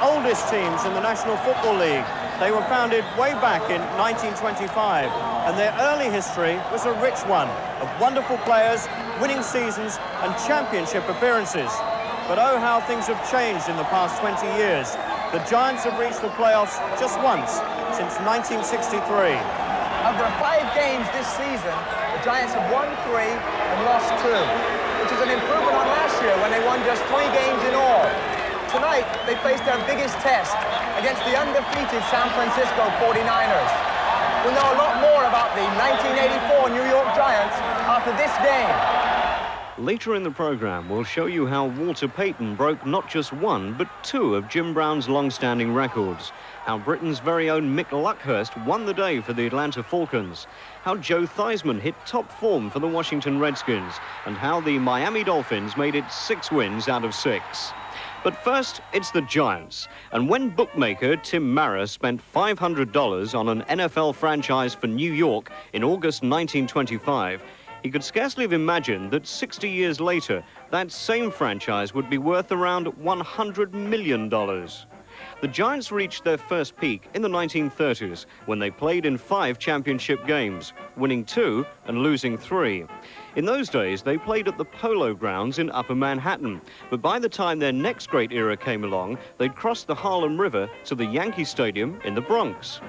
oldest teams in the National Football League. They were founded way back in 1925, and their early history was a rich one of wonderful players, winning seasons and championship appearances. But oh, how things have changed in the past 20 years. The Giants have reached the playoffs just once since 1963. Of their 5 games this season, the Giants have won 3 and lost 2, which is an improvement on last year when they won just 3 games in all. Tonight, they face their biggest test against the undefeated San Francisco 49ers. We'll know a lot more about the 1984 New York Giants after this game. Later in the program, we'll show you how Walter Payton broke not just 1, but 2 of Jim Brown's long-standing records. How Britain's very own Mick Luckhurst won the day for the Atlanta Falcons. How Joe Theismann hit top form for the Washington Redskins. And how the Miami Dolphins made it 6 wins out of 6. But first, it's the Giants. And when bookmaker Tim Mara spent $500 on an NFL franchise for New York in August 1925, he could scarcely have imagined that 60 years later, that same franchise would be worth around $100 million. The Giants reached their first peak in the 1930s when they played in 5 championship games, winning 2 and losing 3. In those days, they played at the Polo Grounds in Upper Manhattan, but by the time their next great era came along, they'd crossed the Harlem River to the Yankee Stadium in the Bronx.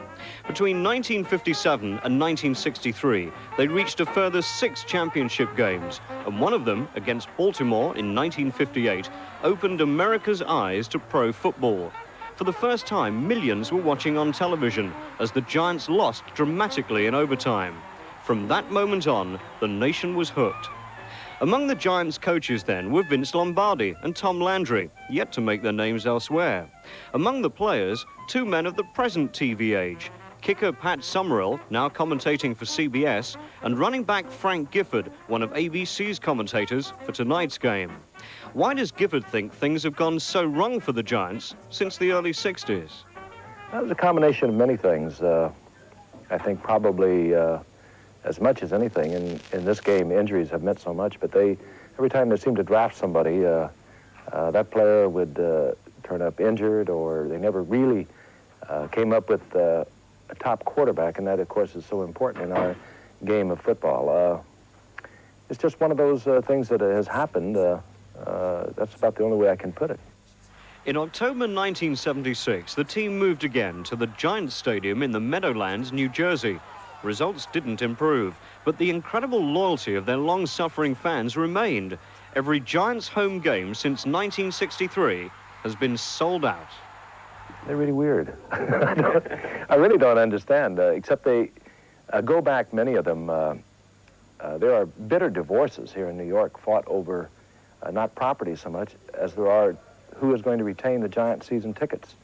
Between 1957 and 1963, they reached a further 6 championship games, and one of them, against Baltimore in 1958, opened America's eyes to pro football. For the first time, millions were watching on television as the Giants lost dramatically in overtime. From that moment on, the nation was hooked. Among the Giants' coaches then were Vince Lombardi and Tom Landry, yet to make their names elsewhere. Among the players, 2 men of the present TV age, kicker Pat Summerall, now commentating for CBS, and running back Frank Gifford, one of ABC's commentators for tonight's game. Why does Gifford think things have gone so wrong for the Giants since the early 60s? That was a combination of many things. I think probably as much as anything in this game, injuries have meant so much, but every time they seemed to draft somebody, that player would turn up injured, or they never really came up with a top quarterback, and that, of course, is so important in our game of football. It's just one of those things that has happened. That's about the only way I can put it. In October 1976, the team moved again to the Giants Stadium in the Meadowlands, New Jersey. Results didn't improve, but the incredible loyalty of their long-suffering fans remained. Every Giants home game since 1963 has been sold out. They're really weird. I really don't understand, except they go back, many of them. There are bitter divorces here in New York fought over not property so much as there are who is going to retain the Giant season tickets.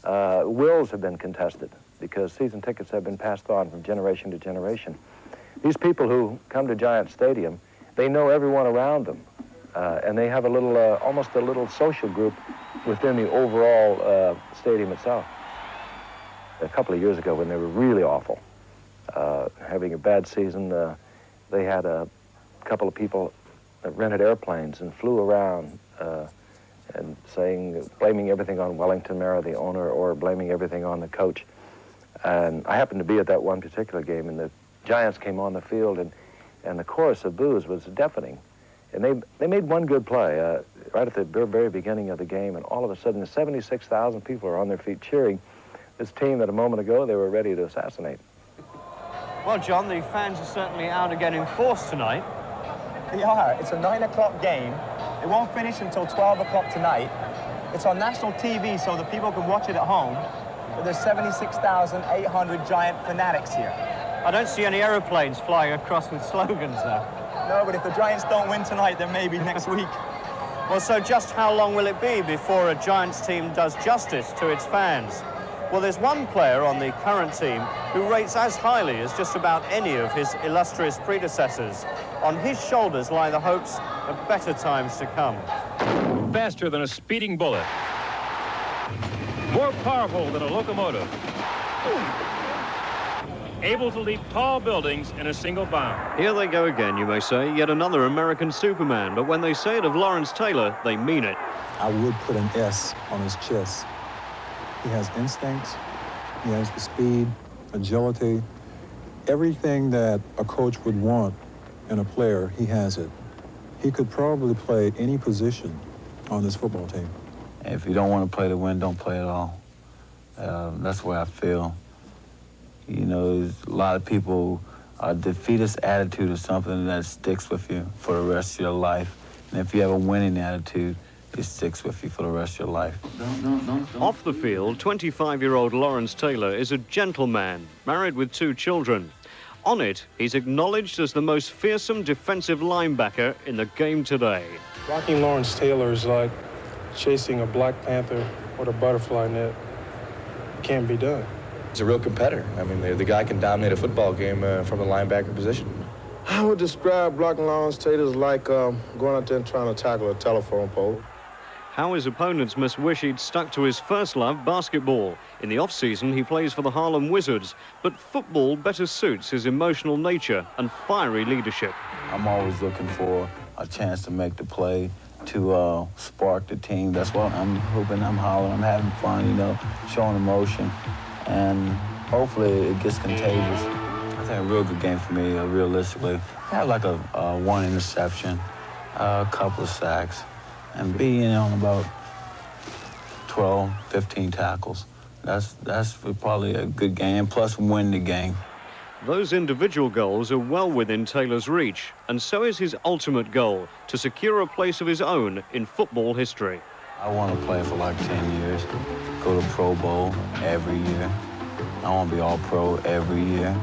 Wills have been contested because season tickets have been passed on from generation to generation. These people who come to Giant Stadium, they know everyone around them, and they have a little, almost a little social group within the overall stadium itself. A couple of years ago, when they were really awful, having a bad season, they had a couple of people that rented airplanes and flew around and blaming everything on Wellington Mara, the owner, or blaming everything on the coach. And I happened to be at that one particular game, and the Giants came on the field, and the chorus of boos was deafening. And they made one good play right at the very beginning of the game, and all of a sudden 76,000 people are on their feet cheering this team that a moment ago they were ready to assassinate. Well, John, the fans are certainly out again in force tonight. They are. It's a 9 o'clock game. It won't finish until 12 o'clock tonight. It's on national TV so that people can watch it at home. But there's 76,800 Giant fanatics here. I don't see any aeroplanes flying across with slogans, though. No, but if the Giants don't win tonight, then maybe next week. Well, so just how long will it be before a Giants team does justice to its fans? Well, there's one player on the current team who rates as highly as just about any of his illustrious predecessors. On his shoulders lie the hopes of better times to come. Faster than a speeding bullet. More powerful than a locomotive. Able to leap tall buildings in a single bound. Here they go again, you may say, yet another American Superman. But when they say it of Lawrence Taylor, they mean it. I would put an S on his chest. He has instincts. He has the speed, agility, everything that a coach would want in a player, he has it. He could probably play any position on this football team. If you don't want to play to win, don't play at all. That's the way I feel. You know, a lot of people, defeatist attitude is something that sticks with you for the rest of your life. And if you have a winning attitude, it sticks with you for the rest of your life. Off the field, 25-year-old Lawrence Taylor is a gentleman, married with 2 children. On it, he's acknowledged as the most fearsome defensive linebacker in the game today. Blocking Lawrence Taylor is like chasing a black panther with a butterfly net. It can't be done. He's a real competitor. I mean, the guy can dominate a football game from the linebacker position. I would describe blocking Lawrence Taylor as like going out there and trying to tackle a telephone pole. How his opponents must wish he'd stuck to his first love, basketball. In the off-season, he plays for the Harlem Wizards, but football better suits his emotional nature and fiery leadership. I'm always looking for a chance to make the play, to spark the team. That's what I'm hoping. I'm hollering, I'm having fun, you know, showing emotion, and hopefully it gets contagious. I think a real good game for me, realistically. I had like a 1 interception, a couple of sacks, and being on about 12, 15 tackles. That's probably a good game, plus win the game. Those individual goals are well within Taylor's reach, and so is his ultimate goal, to secure a place of his own in football history. I want to play for like 10 years, go to Pro Bowl every year. I want to be All-Pro every year,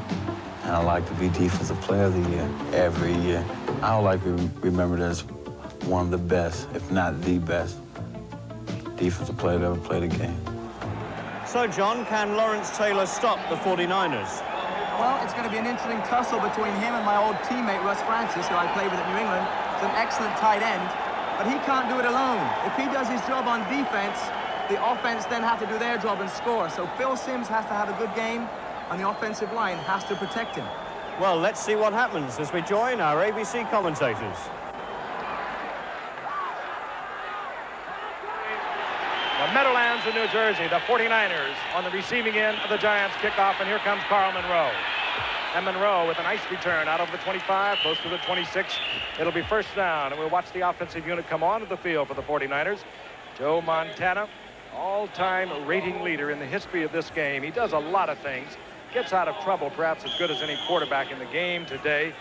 and I like to be Defensive Player of the Year every year. I would like to be remembered as one of the best, if not the best, defensive player to ever play the game. So, John, can Lawrence Taylor stop the 49ers? Well, it's going to be an interesting tussle between him and my old teammate, Russ Francis, who I played with at New England. He's an excellent tight end, but he can't do it alone. If he does his job on defense, the offense then have to do their job and score. So Phil Simms has to have a good game, and the offensive line has to protect him. Well, let's see what happens as we join our ABC commentators. The Meadowlands in New Jersey, the 49ers on the receiving end of the Giants kickoff, and here comes Carl Monroe. And Monroe with a nice return out of the 25, close to the 26. It'll be first down, and we'll watch the offensive unit come onto the field for the 49ers. Joe Montana, all-time rating leader in the history of this game. He does a lot of things, gets out of trouble perhaps as good as any quarterback in the game today.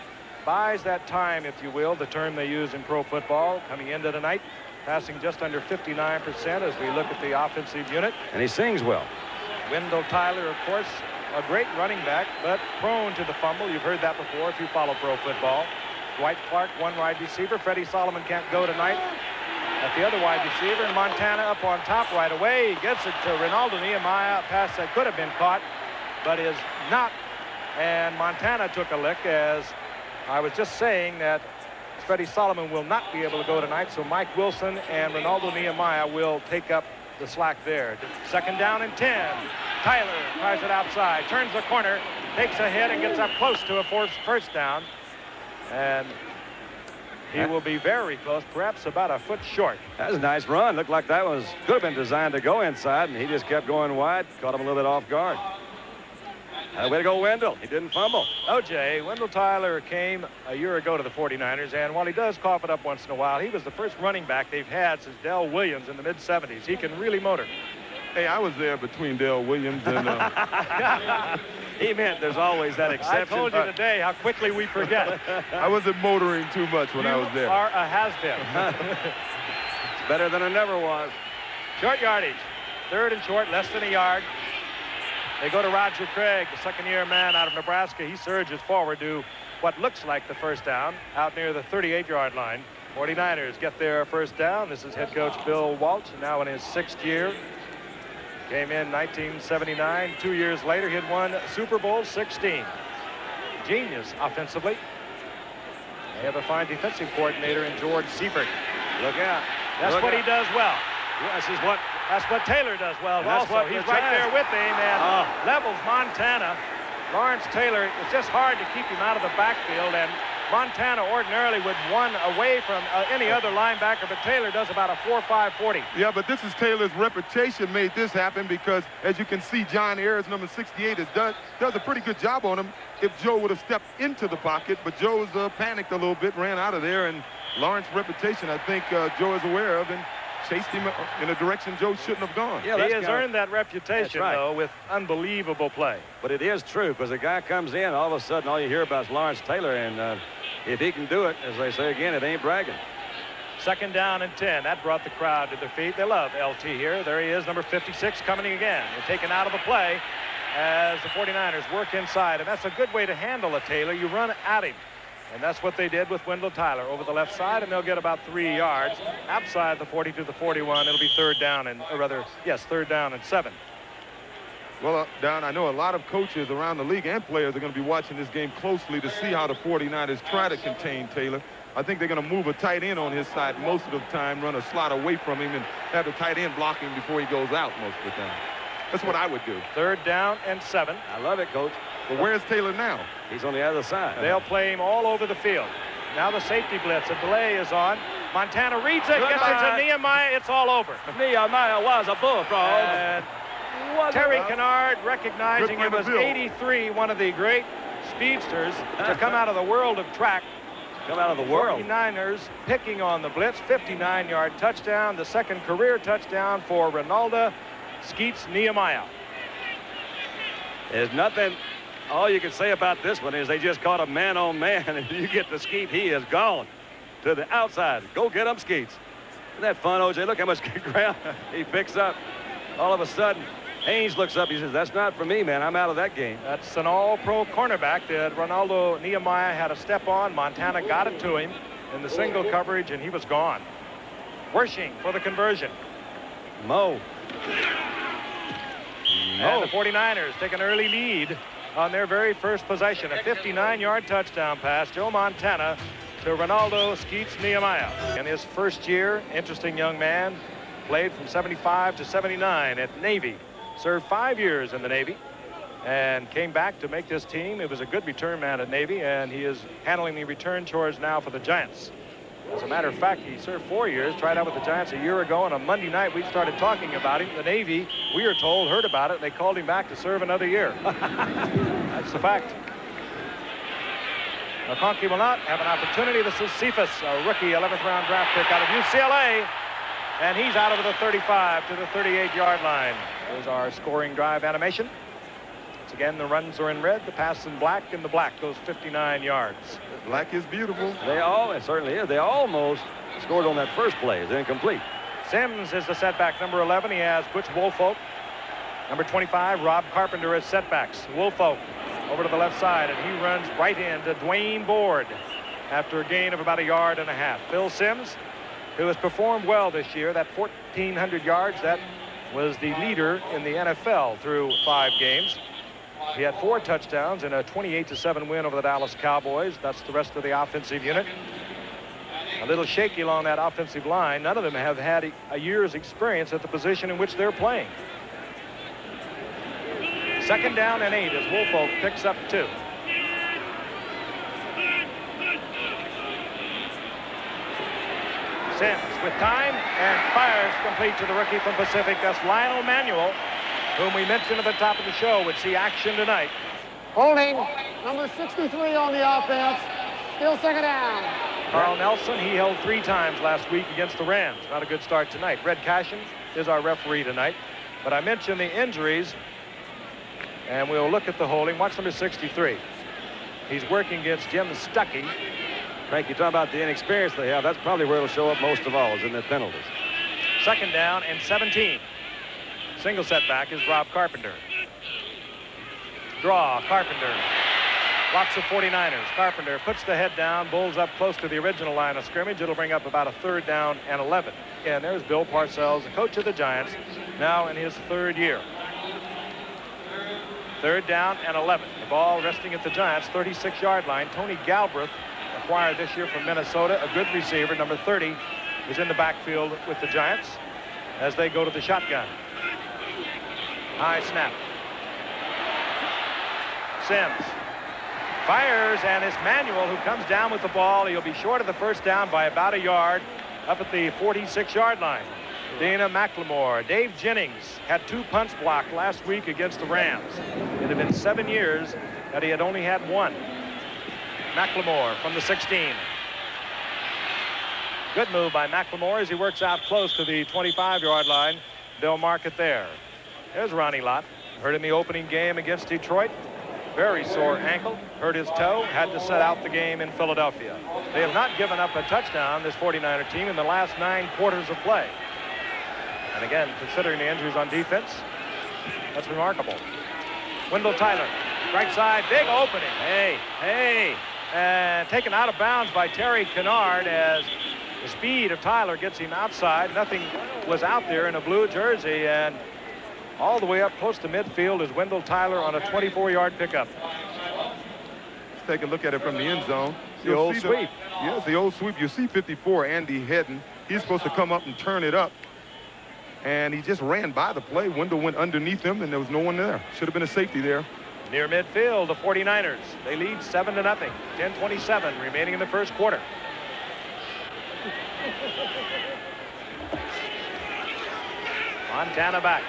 Buys that time, if you will, the term they use in pro football, coming into tonight. Passing just under 59% as we look at the offensive unit. And he sings well. Wendell Tyler, of course, a great running back, but prone to the fumble. You've heard that before if you follow pro football. Dwight Clark, one wide receiver. Freddie Solomon can't go tonight at the other wide receiver. And Montana up on top right away. He gets it to Ronaldo Nehemiah. A pass that could have been caught, but is not. And Montana took a lick, as I was just saying that Freddie Solomon will not be able to go tonight, so Mike Wilson and Ronaldo Nehemiah will take up the slack there. Second down and 10. Tyler tries it outside, turns the corner, takes a hit, and gets up close to a first down. And he will be very close, perhaps about a foot short. That was a nice run. Looked like that could have been designed to go inside, and he just kept going wide, caught him a little bit off guard. Way to go, Wendell. He didn't fumble. OJ, Wendell Tyler came a year ago to the 49ers, and while he does cough it up once in a while, he was the first running back they've had since Dell Williams in the mid-70s. He can really motor. Hey, I was there between Dell Williams and... He meant there's always that exception. I told you today how quickly we forget. I wasn't motoring too much when I was there. You are a has-been. It's better than it never was. Short yardage. Third and short, less than a yard. They go to Roger Craig, the second-year man out of Nebraska. He surges forward to what looks like the first down out near the 38-yard line. 49ers get their first down. This is head coach Bill Walsh, now in his 6th year. Came in 1979. 2 years later, he had won Super Bowl 16. Genius offensively. They have a fine defensive coordinator in George Seifert. Look out. That's what he does well. That's what Taylor does well. Also, he's right there with him and levels Montana. Lawrence Taylor, it's just hard to keep him out of the backfield, and Montana ordinarily would one away from any other linebacker, but Taylor does about a 4.5 40. Yeah, but this is Taylor's reputation made this happen because, as you can see, John Ayers, number 68, does a pretty good job on him if Joe would have stepped into the pocket, but Joe's panicked a little bit, ran out of there, and Lawrence's reputation, I think Joe is aware of, and chased him in a direction Joe shouldn't have gone. Yeah, he has earned that reputation, though, with unbelievable play. But it is true, because the guy comes in, all of a sudden, all you hear about is Lawrence Taylor, and if he can do it, as they say again, it ain't bragging. 2nd down and 10. That brought the crowd to their feet. They love LT here. There he is, number 56, coming again. They're taken out of the play as the 49ers work inside, and that's a good way to handle a Taylor. You run at him. And that's what they did with Wendell Tyler over the left side, and they'll get about 3 yards outside the 40 to the 41. It'll be 3rd down and, or rather, yes, 3rd down and 7. Well, Don, I know a lot of coaches around the league and players are going to be watching this game closely to see how the 49ers try to contain Taylor. I think they're going to move a tight end on his side most of the time, run a slot away from him, and have the tight end block him before he goes out most of the time. That's what I would do. 3rd down and 7. I love it, Coach. But where's Taylor now? He's on the other side. They'll play him all over the field. Now the safety blitz. A delay is on. Montana reads it, gets it to Nehemiah. It's all over. Nehemiah was a bullfrog. And Terry Kennard, recognizing it was 83, one of the great speedsters to come out of the world of track. Come out of the world. 49ers picking on the blitz. 59-yard touchdown. The 2nd career touchdown for Ronaldo Skeets Nehemiah. There's nothing. All you can say about this one is they just caught a man-on-man, and you get the Skeet, he is gone to the outside. Go get him, Skeets. Isn't that fun, OJ? Look how much ground he picks up. All of a sudden, Haynes looks up. He says, that's not for me, man. I'm out of that game. That's an all-pro cornerback that Ronaldo Nehemiah had a step on. Montana got it to him in the single coverage, and he was gone. Wersching for the conversion. Mo. And the 49ers take an early lead on their very first possession. A 59-yard touchdown pass, Joe Montana to Ronaldo Skeets Nehemiah. In his first year, interesting young man, played from 75 to 79 at Navy. Served 5 years in the Navy and came back to make this team. It was a good return man at Navy, and he is handling the return chores now for the Giants. As a matter of fact, he served 4 years, tried out with the Giants a year ago. On a Monday night, we started talking about him. The Navy, we are told, heard about it. They called him back to serve another year. That's the fact. McConkey will not have an opportunity. This is Cephas, a rookie 11th round draft pick out of UCLA. And he's out of the 35 to the 38-yard line. There's our scoring drive animation. Once again, the runs are in red, the pass in black, and the black goes 59 yards. Black is beautiful. It certainly is. They almost scored on that first play. It's incomplete. Sims is the setback, number 11. He has Butch Woolfolk. Number 25, Rob Carpenter as setbacks. Woolfolk over to the left side, and he runs right into Dwayne Board after a gain of about 1.5 yards. Phil Sims, who has performed well this year, that 1,400 yards, that was the leader in the NFL through 5 games. He had 4 touchdowns in a 28-7 win over the Dallas Cowboys. That's the rest of the offensive unit. A little shaky along that offensive line. None of them have had a year's experience at the position in which they're playing. 2nd down and 8 as Woolfolk picks up 2. Sims with time and fires complete to the rookie from Pacific. That's Lionel Manuel, whom we mentioned at the top of the show would see action tonight. Holding number 63 on the offense. Still 2nd down. Carl Nelson, he held 3 times last week against the Rams. Not a good start tonight. Red Cashin is our referee tonight. But I mentioned the injuries, and we'll look at the holding. Watch number 63. He's working against Jim Stuckey. Frank, you talk about the inexperience they have. That's probably where it'll show up most of all, is in the penalties. 2nd down and 17. Single setback is Rob Carpenter. Draw, Carpenter. Lots of 49ers. Carpenter puts the head down, bulls up close to the original line of scrimmage. It'll bring up about a 3rd down and 11. And there's Bill Parcells, the coach of the Giants, now in his 3rd year. 3rd down and 11. The ball resting at the Giants' 36-yard line. Tony Galbraith, acquired this year from Minnesota, a good receiver. Number 30 is in the backfield with the Giants as they go to the shotgun. High snap. Sims Fires, and it's Manuel who comes down with the ball. He'll be short of the first down by about a yard up at the 46-yard line. Dana McLemore. Dave Jennings had 2 punts blocked last week against the Rams. It had been 7 years that he had only had 1. McLemore from the 16. Good move by McLemore as he works out close to the 25-yard line. They'll mark it there. There's Ronnie Lott. Hurt in the opening game against Detroit. Very sore ankle, hurt his toe, had to set out the game in Philadelphia. They have not given up a touchdown, this 49er team, in the last 9 quarters of play. And again, considering the injuries on defense, that's remarkable. Wendell Tyler, right side, big opening. Hey. And taken out of bounds by Terry Kennard as the speed of Tyler gets him outside. Nothing was out there in a blue jersey, and all the way up close to midfield is Wendell Tyler on a 24-yard pickup. Let's take a look at it from the end zone. The old sweep. Yes, the old sweep. You see 54, Andy Hedden. He's supposed to come up and turn it up. And he just ran by the play. Wendell went underneath him, and there was no one there. Should have been a safety there. Near midfield, the 49ers. They lead 7-0. 10:27 remaining in the first quarter. Montana back.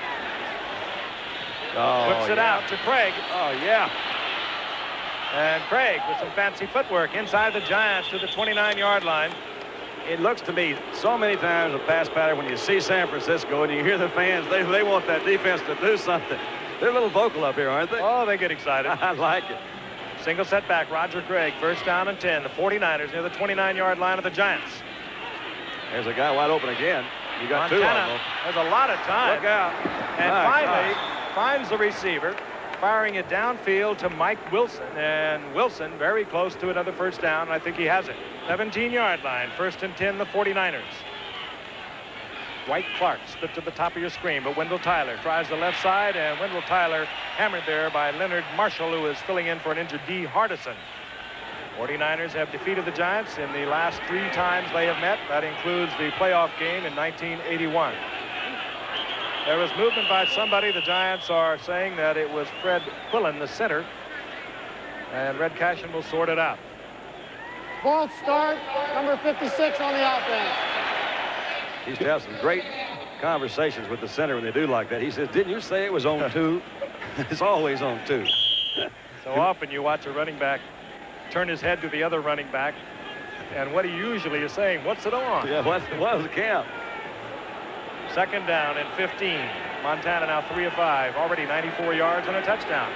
Puts it out to Craig. Oh, yeah. And Craig with some fancy footwork inside the Giants to the 29-yard line. It looks to me so many times a pass pattern when you see San Francisco and you hear the fans, they want that defense to do something. They're a little vocal up here, aren't they? Oh, they get excited. I like it. Single setback, Roger Craig, first down and 10. The 49ers near the 29-yard line of the Giants. There's a guy wide open again. You got Montana 2 on them. has a lot of time. Look out. And My finally gosh. finds the receiver, firing it downfield to Mike Wilson. And Wilson very close to another first down. I think he has it. 17-yard line, first and 10, the 49ers. Dwight Clark split to the top of your screen, but Wendell Tyler tries the left side, and Wendell Tyler hammered there by Leonard Marshall, who is filling in for an injured Dee Hardison. 49ers have defeated the Giants in the last 3 times they have met. That includes the playoff game in 1981. There was movement by somebody. The Giants are saying that it was Fred Quillen, the center, and Red Cashin will sort it out. False start, number 56 on the offense. He used to have some great conversations with the center when they do like that. He says, didn't you say it was on 2? It's always on 2. So often you watch a running back turn his head to the other running back, and what he usually is saying, what's it on? Yeah, what was the count? Second down and 15. Montana now 3 of 5, already 94 yards and a touchdown.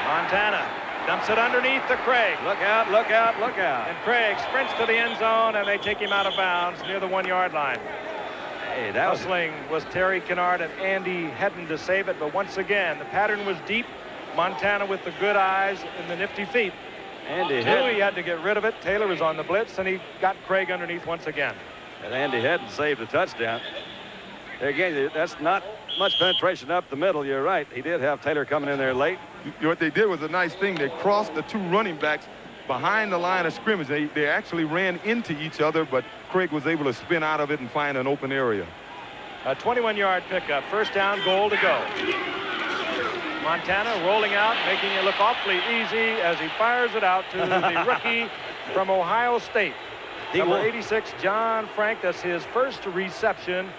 Montana dumps it underneath to Craig. Look out, look out, look out. And Craig sprints to the end zone, and they take him out of bounds near the 1-yard line. Hey, that Hustling was Terry Kennard and Andy Hedden to save it, but once again, the pattern was deep. Montana with the good eyes and the nifty feet. Andy Knew Hedden. he had to get rid of it. Taylor was on the blitz, and he got Craig underneath once again. And Andy Hedden saved the touchdown. There again, that's not much penetration up the middle. You're right. He did have Taylor coming in there late. What they did was a nice thing. They crossed the 2 running backs behind the line of scrimmage. They actually ran into each other, but Craig was able to spin out of it and find an open area. A 21-yard pickup. First down, goal to go. Montana rolling out, making it look awfully easy as he fires it out to the rookie from Ohio State. Number 86, John Frank. That's his first reception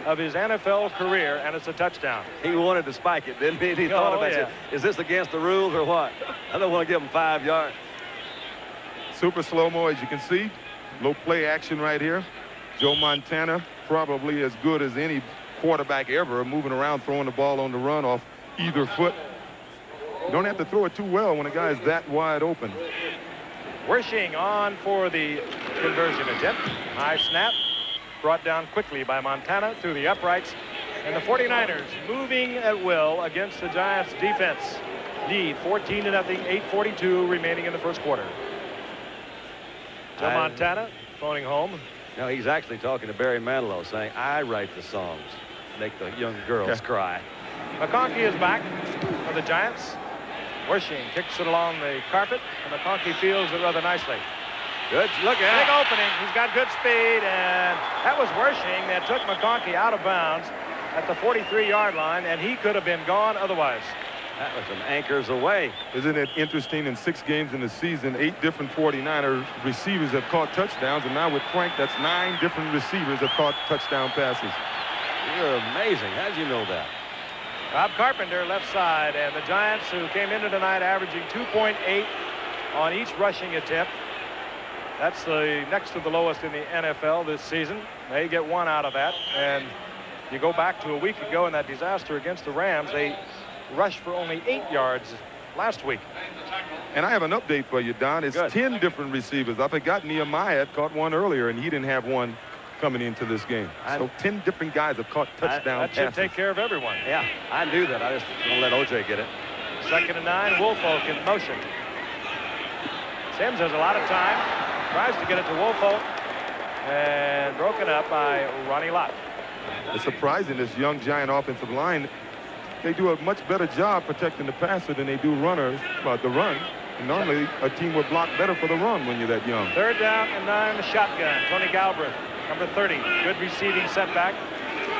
of his NFL career, and it's a touchdown. He wanted to spike it, didn't he? He thought about it. Is this against the rules or what? I don't want to give him 5 yards. Super slow-mo, as you can see. Low play action right here. Joe Montana, probably as good as any quarterback ever, moving around, throwing the ball on the run off either foot. You don't have to throw it too well when a guy is that wide open. Wershing on for the conversion attempt. High snap, brought down quickly by Montana through the uprights. And the 49ers moving at will against the Giants defense. Lead 14-0, 8:42 remaining in the first quarter. Joe Montana phoning home. No, he's actually talking to Barry Manilow, saying, I write the songs, make the young girls cry. McConkey is back for the Giants. Wershing kicks it along the carpet, and McConkey fields it rather nicely. Good, look at Big opening. He's got good speed, and that was Wershing that took McConkey out of bounds at the 43-yard line, and he could have been gone otherwise. That was some anchors away. Isn't it interesting? In 6 games in the season, 8 different 49er receivers have caught touchdowns, and now with Frank, that's 9 different receivers have caught touchdown passes. You're amazing. How'd you know that? Rob Carpenter left side, and the Giants, who came into tonight averaging 2.8 on each rushing attempt. That's the next to the lowest in the NFL this season. They get 1 out of that. And you go back to a week ago in that disaster against the Rams, they rushed for only 8 yards last week. And I have an update for you, Don. It's Good. 10 different receivers. I forgot Nehemiah had caught one earlier, and he didn't have one coming into this game. So 10 different guys have caught touchdown That should passes. take care of everyone. Yeah, I knew that. I just don't let O.J. get it. 2nd and 9, Woolfolk in motion. Sims has a lot of time, tries to get it to Woolfolk, and broken up by Ronnie Lott. It's surprising, this young Giant offensive line, they do a much better job protecting the passer than they do runners, the run. And normally, a team would block better for the run when you're that young. 3rd down and 9, the shotgun. Tony Galbraith, number 30. Good receiving setback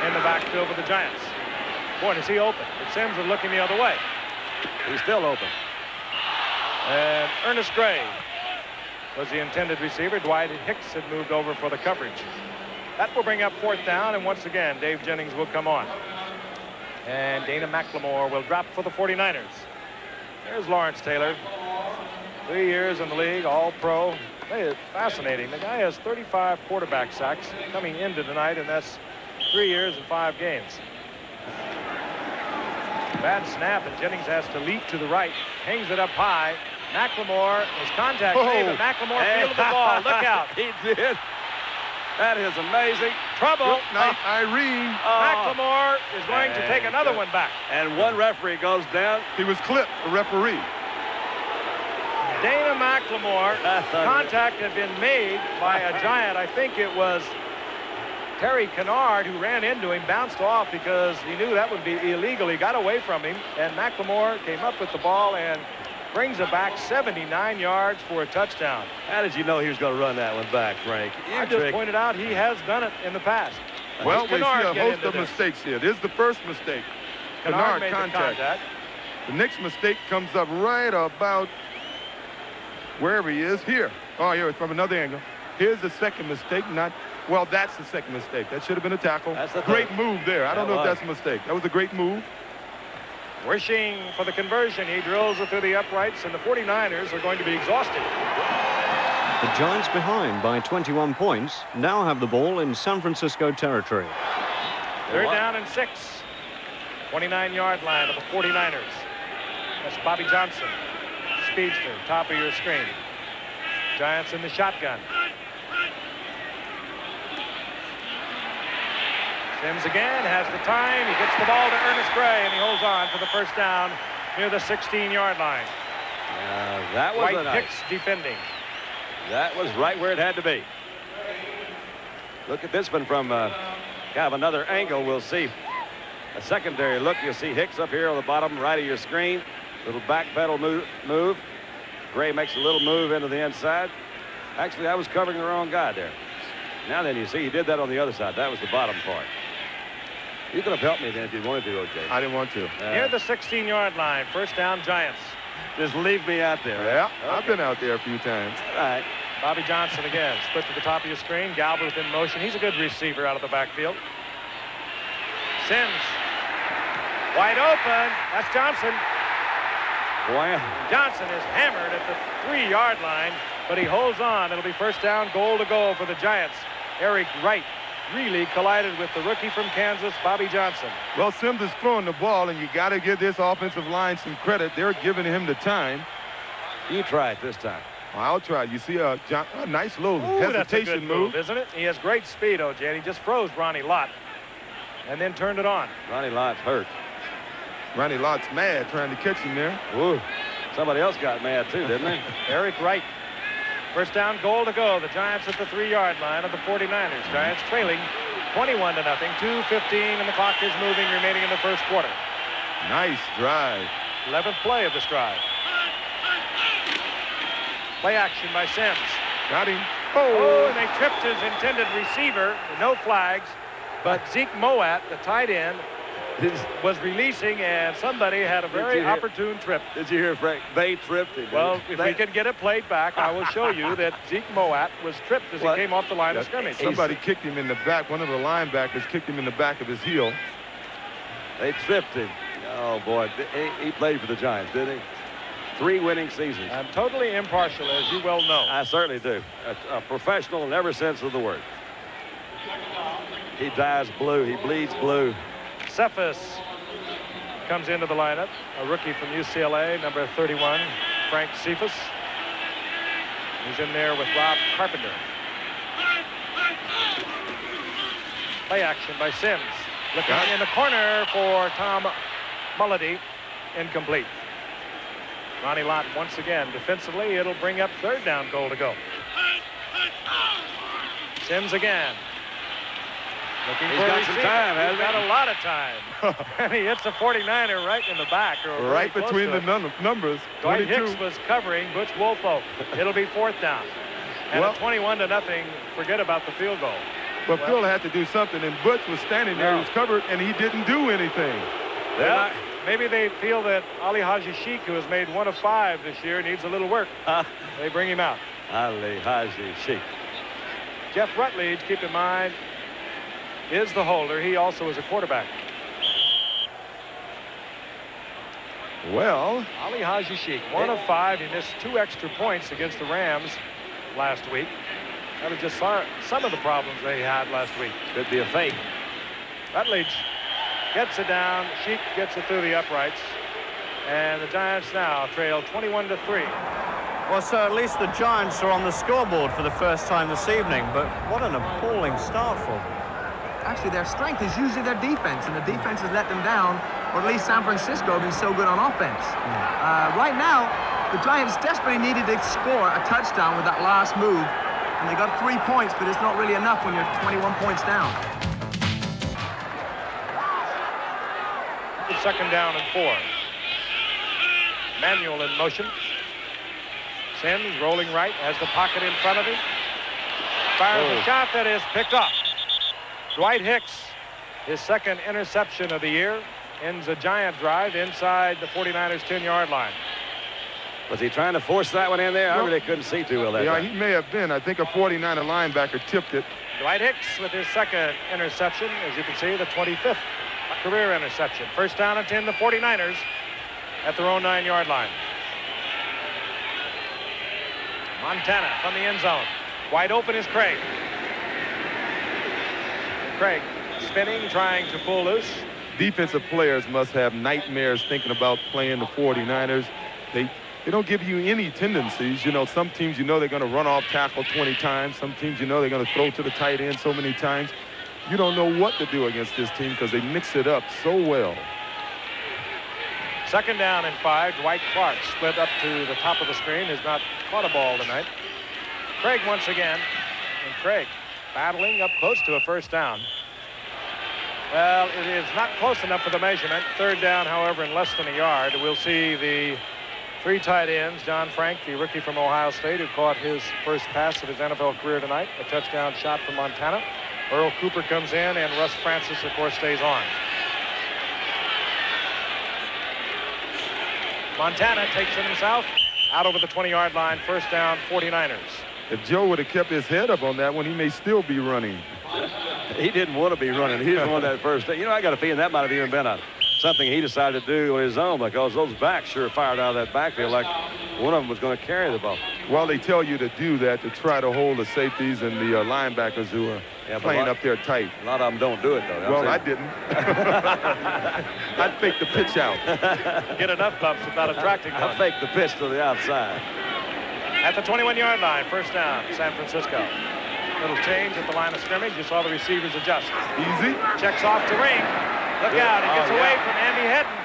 in the backfield for the Giants. Boy, is he open. But Sims is looking the other way. He's still open. And Ernest Gray was the intended receiver. Dwight Hicks had moved over for the coverage. That will bring up 4th down, and once again, Dave Jennings will come on. And Dana McLemore will drop for the 49ers. There's Lawrence Taylor. 3 years in the league, all-pro. It's fascinating. The guy has 35 quarterback sacks coming into tonight, and that's 3 years and 5 games. Bad snap, and Jennings has to leap to the right. Hangs it up high. McLemore is contact made, but McLemore fielded the ball. Look out. He did. That is amazing. Trouble. Good night, Irene. McLemore is going to take another one back. And one referee goes down. He was clipped, the referee. Dana McLemore, contact had been made by a Giant. I think it was Terry Kennard who ran into him, bounced off because he knew that would be illegal. He got away from him, and McLemore came up with the ball and brings it back 79 yards for a touchdown. How did you know he was going to run that one back, Frank? I just pointed out he has done it in the past. Well, we see Kennard a get host into of this. mistakes here. This is the first mistake. Kennard made contact. the contact. The next mistake comes up right about wherever he is. Here. Oh, here, it's from another angle. Here's the second mistake. Well, that's the second mistake. That should have been a tackle. That's the great third. move there. I don't know if that's a mistake. That was a great move. Wishing for the conversion. He drills it through the uprights, and the 49ers are going to be exhausted. The Giants, behind by 21 points, now have the ball in San Francisco territory. 3rd down and 6. 29-yard line of the 49ers. That's Bobby Johnson. Speedster, top of your screen. Giants in the shotgun. Sims again has the time. He gets the ball to Ernest Gray, and he holds on for the 1st down near the 16-yard line. That was Dwight nice. Hicks defending. That was right where it had to be. Look at this one from kind of another angle. We'll see a secondary look. You'll see Hicks up here on the bottom right of your screen. Little back pedal move. Gray makes a little move into the inside. Actually, I was covering the wrong guy there. Now then, you see he did that on the other side. That was the bottom part. You could have helped me then if you wanted to, O.J. I didn't want to. Near the 16-yard line. 1st down, Giants. Just leave me out there. Yeah, Okay. I've been out there a few times. All right. Bobby Johnson again. Split to the top of your screen. Galbraith in motion. He's a good receiver out of the backfield. Sims. Wide open. That's Johnson. Boy. Johnson is hammered at the 3-yard line, but he holds on. It'll be 1st down, goal to go for the Giants. Eric Wright really collided with the rookie from Kansas, Bobby Johnson. Well, Sims is throwing the ball, and you got to give this offensive line some credit. They're giving him the time. You try it this time. I'll try. You see a nice little Ooh, that's a hesitation good move, isn't it? He has great speed, O.J., and he just froze Ronnie Lott and then turned it on. Ronnie Lott's hurt. Ronnie Lott's mad trying to catch him there. Ooh. Somebody else got mad, too, didn't they? Eric Wright. 1st down, goal to go. The Giants at the 3-yard line of the 49ers. Giants trailing 21-0. 2:15, and the clock is moving, remaining in the 1st quarter. Nice drive. 11th play of this drive. Play action by Sims. Got him. Oh, and they tripped his intended receiver. No flags. But Zeke Moat, the tight end, was releasing, and somebody had a very opportune trip. Did you hear Frank? They tripped him. Well, if we can get it played back, I will show you that Zeke Moat was tripped as he came off the line of scrimmage. Somebody kicked him in the back. One of the linebackers kicked him in the back of his heel. They tripped him. Oh, boy. He played for the Giants, didn't he? 3 winning seasons. I'm totally impartial, as you well know. I certainly do. A professional in every sense of the word. He dies blue. He bleeds blue. Cephas comes into the lineup, a rookie from UCLA, number 31, Frank Cephas. He's in there with Rob Carpenter. Play action by Sims. Looking in the corner for Tom Mulledy. Incomplete. Ronnie Lott once again defensively. It'll bring up 3rd down goal to go. Sims again. He's got some time, hasn't he? He's got a lot of time. And he hits a 49er right in the back. Or right between the numbers. Dwight 22. Hicks was covering Butch Woolfolk. It'll be 4th down. And a 21-0. Forget about the field goal. But Phil had to do something, and Butch was standing there. He was covered, and he didn't do anything. Well, maybe they feel that Ali Haji Sheikh, who has made 1 of 5 this year, needs a little work. They bring him out. Ali Haji Sheikh. Jeff Rutledge, keep in mind, is the holder. He also is a quarterback. Well, Ali Haji Sheikh, 1 of 5. He missed 2 extra points against the Rams last week. That was just some of the problems they had last week. Could be a fake. Rutledge gets it down. Sheikh gets it through the uprights. And the Giants now trail 21-3. Well, so at least the Giants are on the scoreboard for the first time this evening, but what an appalling start for them. Actually, their strength is usually their defense, and the defense has let them down, or at least San Francisco have been so good on offense. Right now, the Giants desperately needed to score a touchdown with that last move, and they got 3 points, but it's not really enough when you're 21 points down. It's 2nd down and 4. Manuel in motion. Sims rolling right, has the pocket in front of him. Fires a shot that is picked off. Dwight Hicks, his 2nd interception of the year, ends a Giant drive inside the 49ers 10-yard line. Was he trying to force that one in there? I really couldn't see too well that time. He may have been. I think a 49er linebacker tipped it. Dwight Hicks with his 2nd interception. As you can see, the 25th career interception. 1st down and 10, the 49ers at their own 9-yard line. Montana from the end zone. Wide open is Craig. Craig spinning, trying to pull loose. Defensive players must have nightmares thinking about playing the 49ers. They don't give you any tendencies. You know, some teams, you know, they're going to run off tackle 20 times. Some teams, you know, they're going to throw to the tight end so many times. You don't know what to do against this team because they mix it up so well. 2nd down and 5. Dwight Clark split up to the top of the screen. Has not caught a ball tonight. Craig once again. And Craig battling up close to a 1st down. Well, it is not close enough for the measurement. 3rd down, however, in less than a yard. We'll see the 3 tight ends. John Frank, the rookie from Ohio State, who caught his first pass of his NFL career tonight. A touchdown shot from Montana. Earl Cooper comes in, and Russ Francis, of course, stays on. Montana takes it himself out over the 20-yard line. 1st down, 49ers. If Joe would have kept his head up on that one, he may still be running. He didn't want to be running. He didn't want that first. You know, I got a feeling that might have even been something he decided to do on his own, because those backs sure fired out of that backfield like one of them was going to carry the ball. Well, they tell you to do that to try to hold the safeties and the linebackers who are playing up there tight. A lot of them don't do it, though. Well, I didn't. I'd fake the pitch out. Get enough bumps without attracting one. I fake the pitch to the outside. At the 21-yard line, 1st down, San Francisco. Little change at the line of scrimmage. You saw the receivers adjust. Easy. Checks off to Ring. Look out. He gets away from Andy Hedden.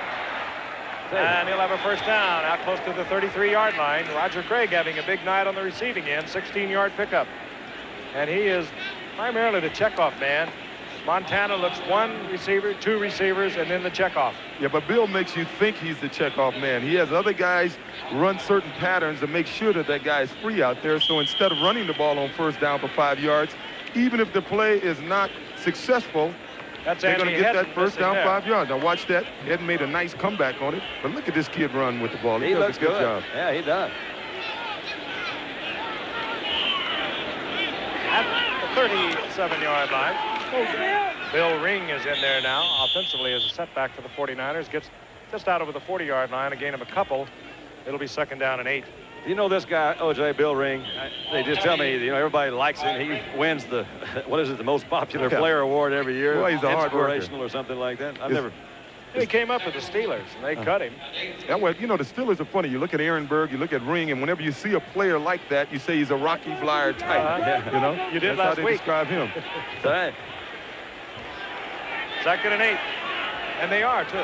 And he'll have a 1st down out close to the 33-yard line. Roger Craig having a big night on the receiving end. 16-yard pickup. And he is primarily the checkoff man. Montana looks 1 receiver, 2 receivers, and then the checkoff. Yeah, but Bill makes you think he's the checkoff man. He has other guys run certain patterns to make sure that guy is free out there. So instead of running the ball on 1st down for 5 yards, even if the play is not successful, That's They're going to Anthony get Hedden that first down, there. 5 yards. Now watch that. Hedden made a nice comeback on it. But look at this kid run with the ball. He does looks a good good. job. Yeah, he does. At the 37-yard line. Bill Ring is in there now. Offensively as a setback for the 49ers. Gets just out over the 40-yard line. A gain of a couple. It'll be 2nd down and 8. You know this guy, O.J. Bill Ring, they just tell me, you know, everybody likes him. He wins the, what is it, the most popular player award every year. Well, he's a hard worker. Inspirational or something like that. I've never. He came up with the Steelers, and they cut him. Yeah, well, you know, the Steelers are funny. You look at Aaron Berg, you look at Ring, and whenever you see a player like that, you say he's a Rocky Flyer type. You know? You did That's last how they week. describe him. That's right. 2nd and 8. And they are, too.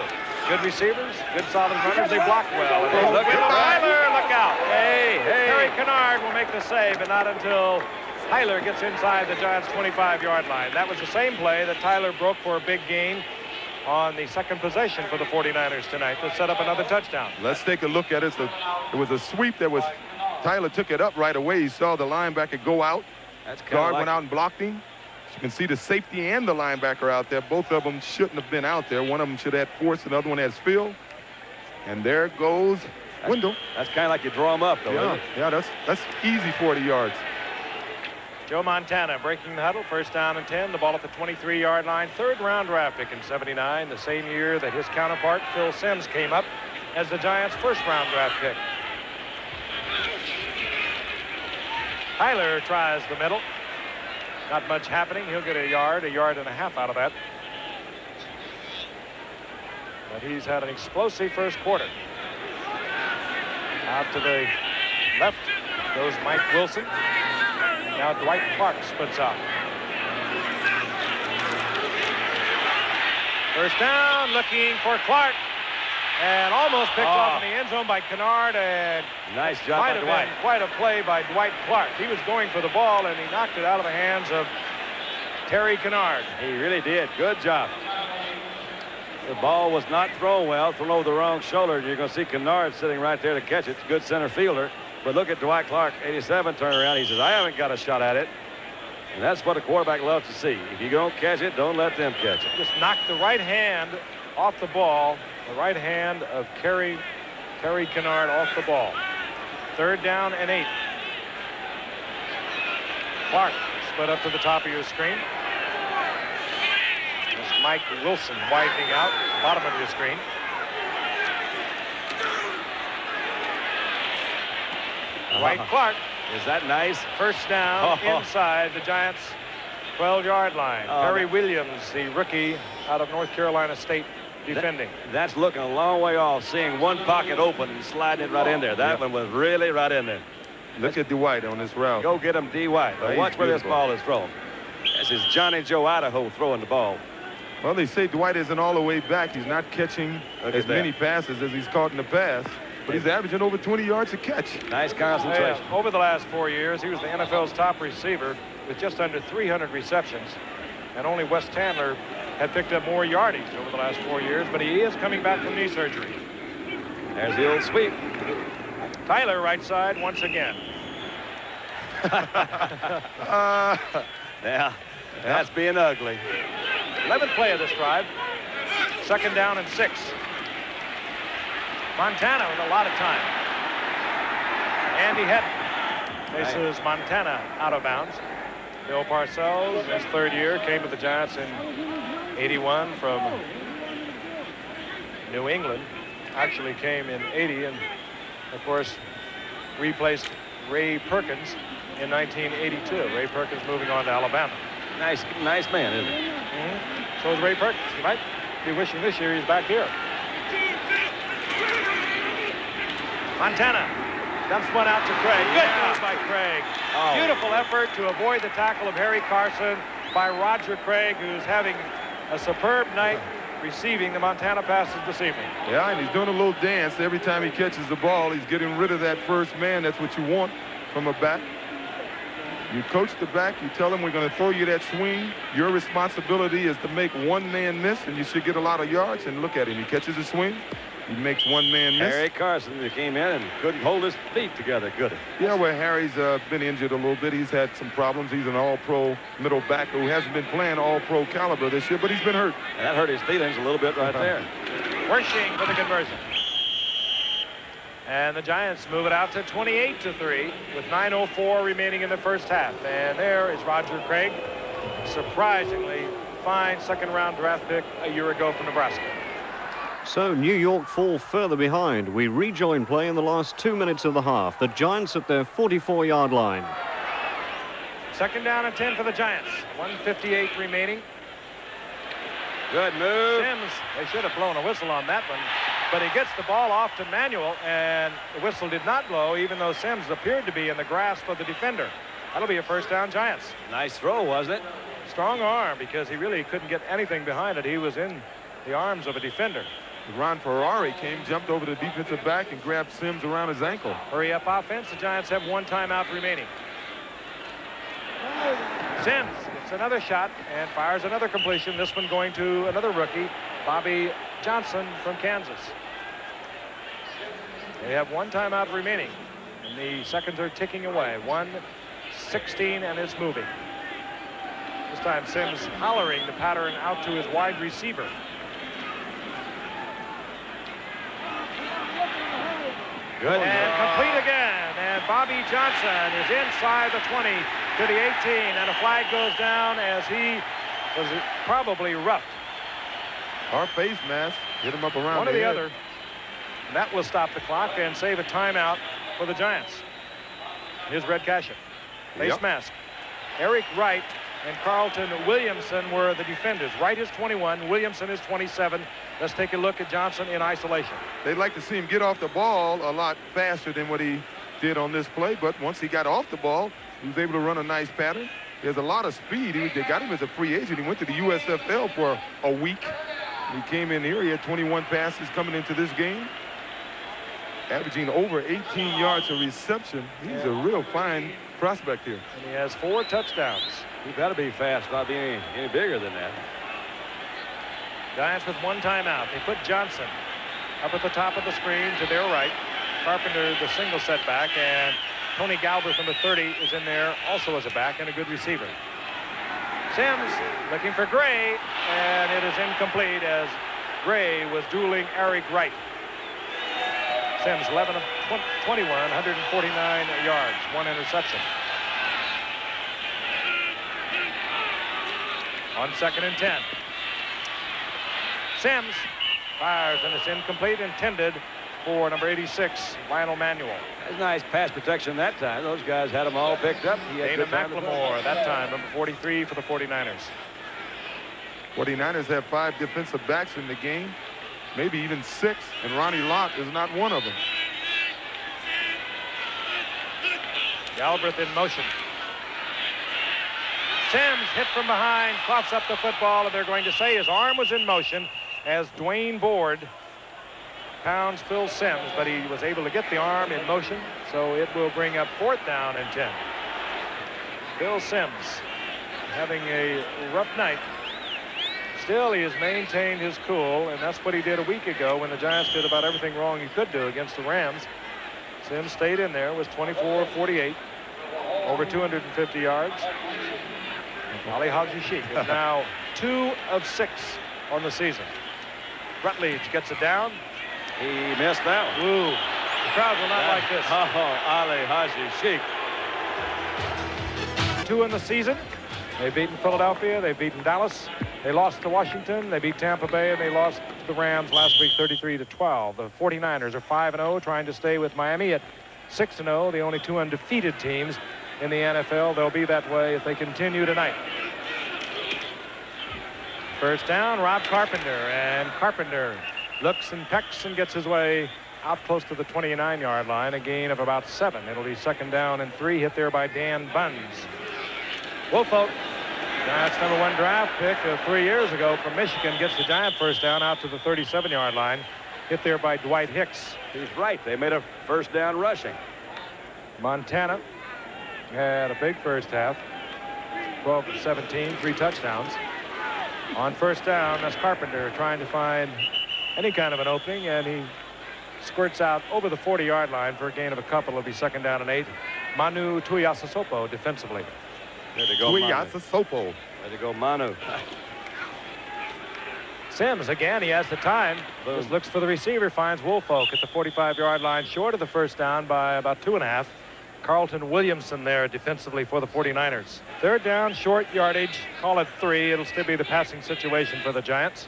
Good receivers, good solid runners. They block well. And Look at Tyler, look out. Hey, hey. Terry Kennard will make the save, but not until Tyler gets inside the Giants' 25-yard line. That was the same play that Tyler broke for a big gain on the 2nd possession for the 49ers tonight to set up another touchdown. Let's take a look at it. It was a sweep that was, Tyler took it up right away. He saw the linebacker go out. That's kind Guard of like went out and blocked him. You can see the safety and the linebacker out there. Both of them shouldn't have been out there. One of them should have force, the other one has fill. And there goes Wendell. That's kind of like you draw him up, though. Yeah, Isn't it? yeah, that's easy 40 yards. Joe Montana breaking the huddle, 1st down and 10. The ball at the 23-yard line. 3rd-round draft pick in '79, the same year that his counterpart, Phil Simms, came up as the Giants' 1st-round draft pick. Tyler tries the middle. Not much happening. He'll get a yard and a half out of that. But he's had an explosive first quarter. Out to the left goes Mike Wilson. Now Dwight Clark splits out. 1st down, looking for Clark. And almost picked off in the end zone by Kennard. And nice job might by have Dwight. been quite a play by Dwight Clark. He was going for the ball, and he knocked it out of the hands of Terry Kennard. He really did. Good job. The ball was not thrown well, thrown over the wrong shoulder. You're going to see Kennard sitting right there to catch it. Good center fielder. But look at Dwight Clark, 87, turn around. He says, I haven't got a shot at it. And that's what a quarterback loves to see. If you don't catch it, don't let them catch it. Just knocked the right hand off the ball. The right hand of Terry Kennard off the ball. 3rd down and 8. Clark split up to the top of your screen. That's Mike Wilson widening out, bottom of your screen. Dwight Clark. Is that nice? 1st down inside the Giants' 12-yard line. Perry Williams, the rookie out of North Carolina State, defending. That's looking a long way off, seeing one pocket open and sliding it right in there. That one was really right in there. Look at Dwight on this route. Go get him, D. White. Oh, Watch where this beautiful. ball is thrown. This is Johnny Joe Idaho throwing the ball. Well, they say Dwight isn't all the way back. He's not catching as many passes as he's caught in the past. But he's averaging over 20 yards a catch. Nice concentration. Yeah, over the last 4 years, he was the NFL's top receiver with just under 300 receptions. And only Wes Chandler had picked up more yardage over the last 4 years, but he is coming back from knee surgery. There's the old sweep. Tyler, right side, once again. Yeah, that's being ugly. 11th play of this drive. 2nd down and 6. Montana with a lot of time. Andy Hedden faces Montana out of bounds. Bill Parcells, his 3rd year, came to the Giants in '81 from New England. Actually came in '80 and, of course, replaced Ray Perkins in 1982. Ray Perkins moving on to Alabama. Nice man, isn't he? So is Ray Perkins. He might be wishing this year he's back here. Montana dumps one out to Craig. Good move by Craig. Beautiful effort to avoid the tackle of Harry Carson by Roger Craig, who's having a superb night receiving the Montana passes this evening. Yeah, and he's doing a little dance every time he catches the ball. He's getting rid of that first man. That's what you want from a back. You coach the back. You tell him we're going to throw you that swing. Your responsibility is to make one man miss, and you should get a lot of yards. And look at him. He catches a swing. He makes one man miss. Harry Carson, who came in and couldn't hold his feet together. Good. Yeah, well, Harry's been injured a little bit. He's had some problems. He's an all-pro middle back who hasn't been playing all-pro caliber this year, but he's been hurt. And that hurt his feelings a little bit right there. Wersching for the conversion. And the Giants move it out to 28-3 with 9:04 remaining in the first half. And there is Roger Craig, surprisingly fine second-round draft pick a year ago from Nebraska. So New York fall further behind. We rejoin play in the last 2 minutes of the half. The Giants at their 44-yard line. Second down and 10 for the Giants. 1:58 remaining. Good move. Sims, they should have blown a whistle on that one. But he gets the ball off to Manuel, and the whistle did not blow, even though Sims appeared to be in the grasp of the defender. That'll be a first down, Giants. Nice throw, wasn't it? Strong arm, because he really couldn't get anything behind it. He was in the arms of a defender. Ron Ferrari jumped over the defensive back and grabbed Sims around his ankle. Hurry up offense. The Giants have one timeout remaining. Sims gets another shot and fires another completion. This one going to another rookie, Bobby Johnson from Kansas. They have one timeout remaining, and the seconds are ticking away. 1:16, and it's moving. This time Sims hollering the pattern out to his wide receiver. Good. And complete again. And Bobby Johnson is inside the 20 to the 18. And a flag goes down as he was probably roughed. Our face mask hit him up around One or the head. other. And that will stop the clock and save a timeout for the Giants. Here's Red Cashin. Face mask. Eric Wright and Carlton Williamson were the defenders. Wright is 21. Williamson is 27. Let's take a look at Johnson in isolation. They'd like to see him get off the ball a lot faster than what he did on this play, but once he got off the ball, he was able to run a nice pattern. He has a lot of speed. They got him as a free agent. He went to the USFL for a week. He came in here. He had 21 passes coming into this game, averaging over 18 yards of reception. He's a real fine prospect here. And he has 4 touchdowns. He better be fast, not be any bigger than that. Giants with one timeout. They put Johnson up at the top of the screen to their right. Carpenter, the single setback, and Tony Galbraith, number 30, is in there also as a back and a good receiver. Sims looking for Gray, and it is incomplete as Gray was dueling Eric Wright. Sims 11 of 21, 149 yards, 1 interception. On 2nd and 10. Sims fires, and it's incomplete, intended for number 86, Lionel Manuel. That's nice pass protection that time. Those guys had them all picked up. He had Dana good time to McLemore that time, number 43 for the 49ers. 49ers have 5 defensive backs in the game, maybe even 6, and Ronnie Lott is not one of them. Galbraith in motion. Sims hit from behind, coughs up the football, and they're going to say his arm was in motion as Dwayne Board pounds Phil Sims, but he was able to get the arm in motion, so it will bring up 4th down and 10. Phil Sims having a rough night. Still, he has maintained his cool, and that's what he did a week ago when the Giants did about everything wrong he could do against the Rams. Sims stayed in there, was 24 of 48, over 250 yards. Ali Haji Sheikh is now 2 of 6 on the season. Rutledge gets it down. He missed that one. Ooh, the crowd will not like this. Ali Haji Sheikh. 2 in the season. They've beaten Philadelphia. They've beaten Dallas. They lost to Washington. They beat Tampa Bay, and they lost to the Rams last week, 33-12. The 49ers are 5-0, trying to stay with Miami at 6-0, the only 2 undefeated teams in the NFL. They'll be that way if they continue tonight. First down, Rob Carpenter, and Carpenter looks and pecks and gets his way out close to the 29-yard line, a gain of about 7. It'll be 2nd down and 3, hit there by Dan Buns. Woolfolk, Giants number 1 draft pick 3 years ago from Michigan, gets the Giant first down out to the 37-yard line, hit there by Dwight Hicks. He's right. They made a first down rushing. Montana had a big first half, 12 of 17, 3 touchdowns. On first down, that's Carpenter trying to find any kind of an opening, and he squirts out over the 40-yard line for a gain of a couple. It'll be 2nd down and 8. Manu Tuiasosopo defensively. There to go, Manu. Tuiasosopo. There to go, Manu. Sims, again, he has the time. Just looks for the receiver, finds Woolfolk at the 45-yard line, short of the 1st down by about 2.5. Carlton Williamson there defensively for the 49ers. 3rd down, short yardage, call it 3. It'll still be the passing situation for the Giants.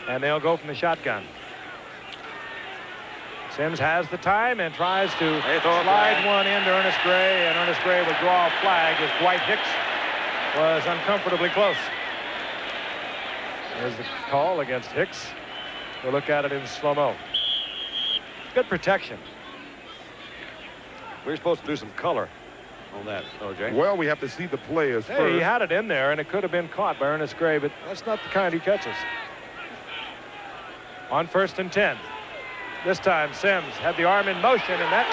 And they'll go from the shotgun. Sims has the time and tries to slide one into Ernest Gray, and Ernest Gray will draw a flag as Dwight Hicks was uncomfortably close. There's the call against Hicks. We'll look at it in slow-mo. Good protection. We're supposed to do some color on that, OJ. Well, we have to see the players Hey, first. he had it in there, and it could have been caught by Ernest Gray, but that's not the kind he catches. On 1st and 10. This time, Sims had the arm in motion, and that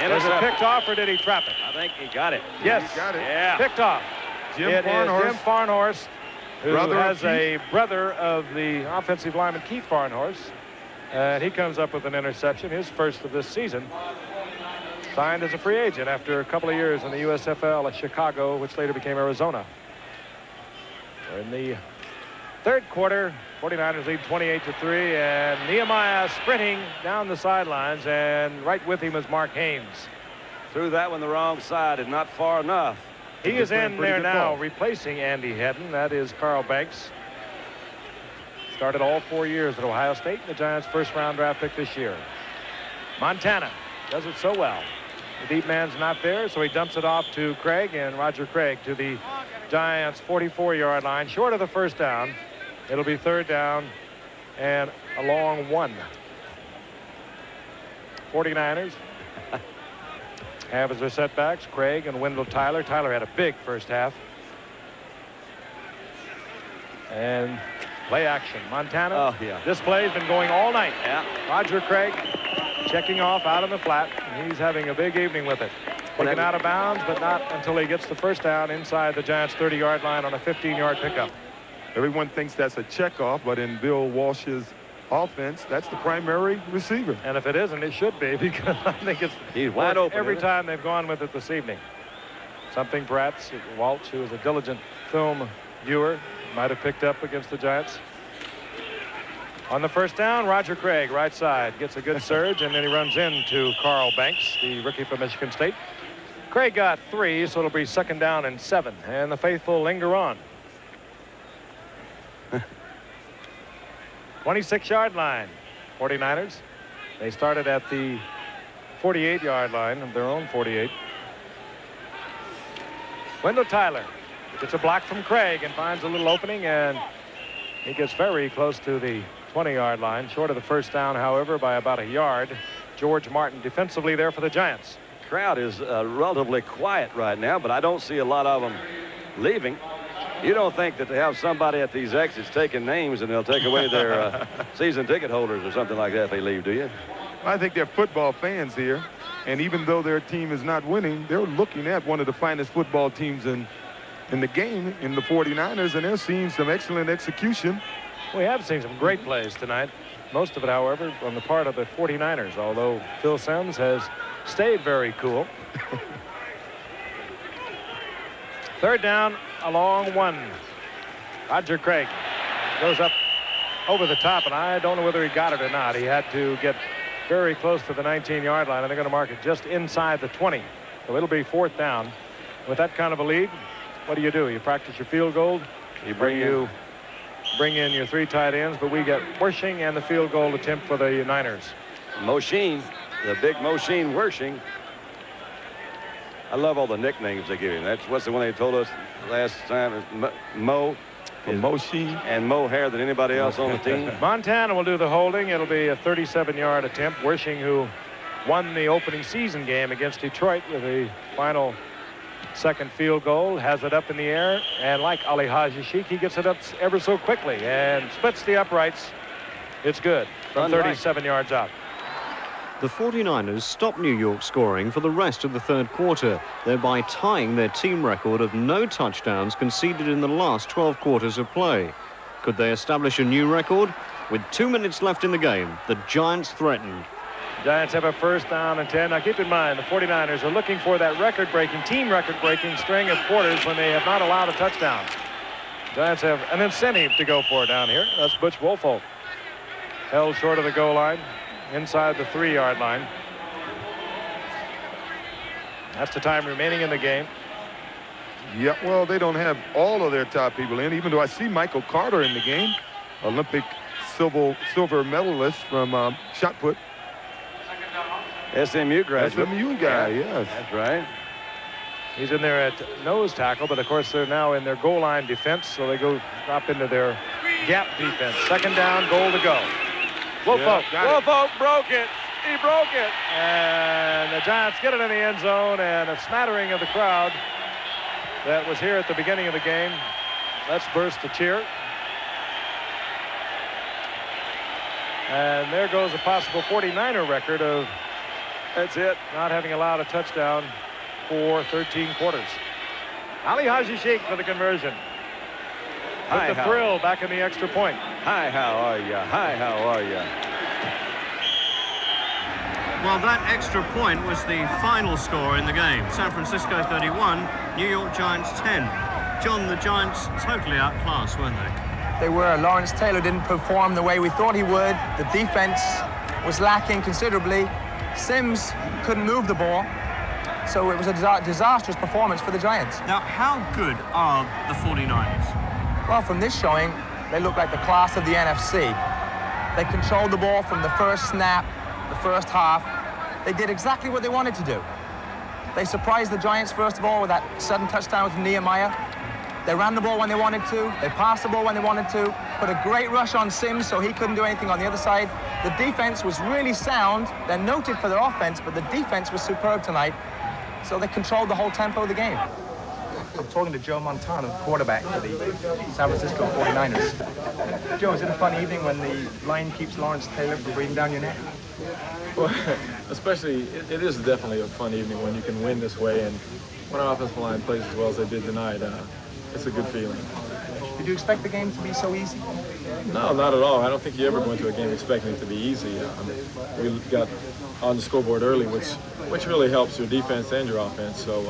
was it picked off, or did he trap it? I think he got it. Yes. He got it. Yeah. Picked off. Jim It is Farnhorst. Jim Farnhorst, who Brother of has a Keith. brother of the offensive lineman Keith Farnhorst. And he comes up with an interception, his first of this season. Signed as a free agent after a couple of years in the USFL at Chicago, which later became Arizona. We're in the 3rd quarter. 49ers lead 28-3, and Nehemiah sprinting down the sidelines, and right with him is Mark Haynes. Threw that one the wrong side and not far enough. He is in there now call. replacing Andy Hedden. That is Carl Banks. Started all 4 years at Ohio State, and the Giants' 1st-round draft pick this year. Montana does it so well. The deep man's not there, so he dumps it off to Craig, and Roger Craig to the Giants' 44-yard line, short of the 1st down. It'll be 3rd down and a long 1. 49ers have as their setbacks Craig and Wendell Tyler. Tyler had a big 1st half. And play action. Montana. Oh, yeah. This play's been going all night. Yeah. Roger Craig checking off out on the flat. And he's having a big evening with it. Taken out of bounds, but not until he gets the 1st down inside the Giants' 30-yard line on a 15-yard pickup. Everyone thinks that's a checkoff, but in Bill Walsh's offense, that's the primary receiver. And if it isn't, it should be, because I think it's He's wide open every isn't it? time they've gone with it this evening. Something perhaps Walsh, who is a diligent film viewer, might have picked up against the Giants. On the 1st down, Roger Craig, right side, gets a good surge, and then he runs into Carl Banks, the rookie from Michigan State. Craig got 3, so it'll be 2nd down and 7, and the faithful linger on. 26-yard line, 49ers. They started at the 48-yard line of their own 48. Wendell Tyler gets a block from Craig and finds a little opening, and he gets very close to the 20-yard line, short of the 1st down, however, by about a yard. George Martin defensively there for the Giants. Crowd is relatively quiet right now, but I don't see a lot of them leaving. You don't think that they have somebody at these exits taking names and they'll take away their season ticket holders or something like that if they leave, do you? I think they're football fans here, and even though their team is not winning, they're looking at one of the finest football teams in the game, in the 49ers, and they're seeing some excellent execution. We have seen some great plays tonight. Most of it, however, on the part of the 49ers, although Phil Simms has stayed very cool. 3rd down, a long 1. Roger Craig goes up over the top, and I don't know whether he got it or not. He had to get very close to the 19-yard line, and they're going to mark it just inside the 20. So it'll be 4th down. With that kind of a lead, what do? You practice your field goal. You bring in your 3 tight ends, but we get Wershing and the field goal attempt for the Niners. Moshin, the big Moshin Wershing. I love all the nicknames they give him. That's what's the one they told us last time. Mo. Moshin. And Mo Hair than anybody else on the team. Montana will do the holding. It'll be a 37-yard attempt. Wershing, who won the opening season game against Detroit with a final 2nd field goal, has it up in the air, and like Ali Haji Sheikh, he gets it up ever so quickly and splits the uprights. It's good from 37 yards out. The 49ers stopped New York scoring for the rest of the 3rd quarter, thereby tying their team record of no touchdowns conceded in the last 12 quarters of play. Could they establish a new record? With 2 minutes left in the game, the Giants threatened. Giants have a first down and 10. Now keep in mind, the 49ers are looking for that record-breaking, team record-breaking string of quarters when they have not allowed a touchdown. Giants have an incentive to go for it down here. That's Butch Woolfolk. Held short of the goal line, inside the 3-yard line. That's the time remaining in the game. Yeah, well, they don't have all of their top people in, even though I see Michael Carter in the game, Olympic silver medalist from shot put. SMU graduate. SMU guy, yes. That's right. He's in there at nose tackle, but of course they're now in their goal line defense, so they drop into their gap defense. Second down, goal to go. Woolfolk broke it. He broke it. And the Giants get it in the end zone, and a smattering of the crowd that was here at the beginning of the game. Let's burst a cheer. And there goes a possible 49er record of not having allowed a touchdown for 13 quarters. Ali Haji Sheikh for the conversion. With the thrill back in the extra point. Hi, how are you? Hi, how are you? Well, that extra point was the final score in the game. San Francisco 31, New York Giants 10. John, the Giants totally outclassed, weren't they? They were. Lawrence Taylor didn't perform the way we thought he would. The defense was lacking considerably. Sims couldn't move the ball. So it was a disastrous performance for the Giants. Now, how good are the 49ers? Well, from this showing, they look like the class of the NFC. They controlled the ball from the first snap, the first half. They did exactly what they wanted to do. They surprised the Giants, first of all, with that sudden touchdown with Nehemiah. They ran the ball when they wanted to. They passed the ball when they wanted to. Put a great rush on Sims so he couldn't do anything on the other side. The defense was really sound. They're noted for their offense, but the defense was superb tonight. So they controlled the whole tempo of the game. I'm talking to Joe Montana, quarterback for the San Francisco 49ers. Joe, is it a fun evening when the line keeps Lawrence Taylor from breathing down your neck? Well, especially, it is definitely a fun evening when you can win this way, and when our offensive line plays as well as they did tonight, it's a good feeling. Did you expect the game to be so easy? No, not at all. I don't think you ever go into a game expecting it to be easy. We got on the scoreboard early, which really helps your defense and your offense. So